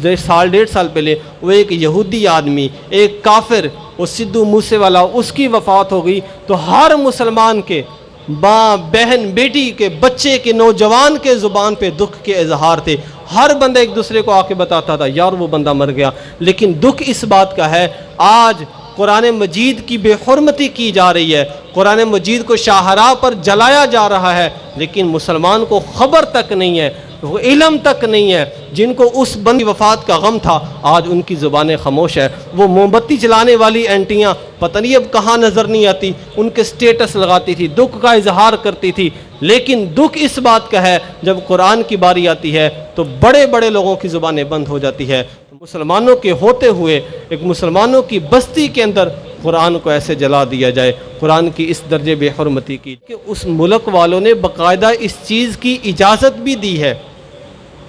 साल 1.5 साल पहले वो एक यहूदी आदमी, एक काफिर, वो सिद्धू मूसे वाला, उसकी वफ़ात हो गई तो हर मुसलमान के माँ, बहन, बेटी के, बच्चे के, नौजवान के ज़ुबान पे दुख के इजहार थे। हर बंदा एक दूसरे को आके बताता था यार वो बंदा मर गया। लेकिन दुख इस बात का है आज कुरान मजीद की बेहुरमती की जा रही है, कुरान मजीद को शाहराह पर जलाया जा रहा है, लेकिन मुसलमान को खबर तक नहीं है, वो इल्म तक नहीं है। जिनको उस बंदी वफ़ात का गम था आज उनकी ज़ुबानें खामोश है। वो मोमबत्ती जलाने वाली एंटियाँ पता नहीं अब कहाँ नज़र नहीं आती, उनके स्टेटस लगाती थी, दुख का इजहार करती थी। लेकिन दुख इस बात का है जब कुरान की बारी आती है तो बड़े बड़े लोगों की ज़ुबानें बंद हो जाती है। मुसलमानों के होते हुए एक मुसलमानों की बस्ती के अंदर कुरान को ऐसे जला दिया जाए, कुरान की इस दर्जे बेहुरमती की कि उस मुल्क वालों ने बाकायदा इस चीज़ की इजाज़त भी दी है,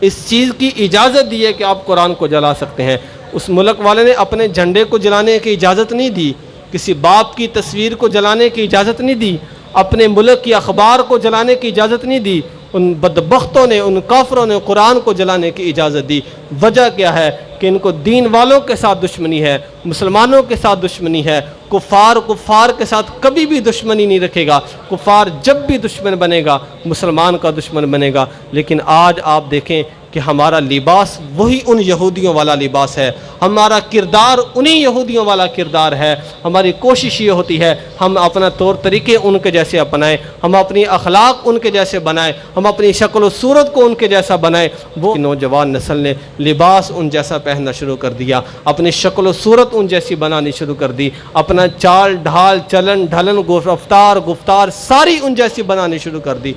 इस चीज़ की इजाज़त दी है कि आप कुरान को जला सकते हैं। उस मुल्क वाले ने अपने झंडे को जलाने की इजाज़त नहीं दी, किसी बाप की तस्वीर को जलाने की इजाज़त नहीं दी, अपने मुल्क की अखबार को जलाने की इजाज़त नहीं दी। उन बदबख्तों ने, उन काफरों ने कुरान को जलाने की इजाज़त दी। वजह क्या है कि इनको दीन वालों के साथ दुश्मनी है, मुसलमानों के साथ दुश्मनी है। कुफ़ार के साथ कभी भी दुश्मनी नहीं रखेगा, कुफ़ार जब भी दुश्मन बनेगा मुसलमान का दुश्मन बनेगा। लेकिन आज आप देखें कि हमारा लिबास वही उन यहूदियों वाला लिबास है, हमारा किरदार उन्हीं यहूदियों वाला किरदार है। हमारी कोशिश ये होती है हम अपना तौर तरीके उनके जैसे अपनाएं, हम अपनी अखलाक उनके जैसे बनाएं, हम अपनी शक्ल व सूरत को उनके जैसा बनाएं। वो नौजवान नस्ल ने लिबास उन जैसा पहनना शुरू कर दिया, अपनी शक्ल व सूरत उन जैसी बनानी शुरू कर दी, अपना चाल ढाल, चलन ढलन, रफ्तार गुफ्तार सारी उन जैसी बनानी शुरू कर दी।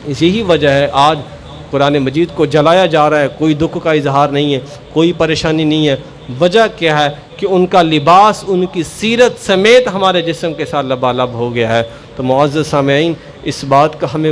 यही वजह है आज कुरान मजीद को जलाया जा रहा है। कोई दुख का इजहार नहीं है, कोई परेशानी नहीं है। वजह क्या है कि उनका लिबास उनकी सीरत समेत हमारे जिस्म के साथ लबालब हो गया है। तो मुअज़्ज़ज़ सामईन, इस बात का हमें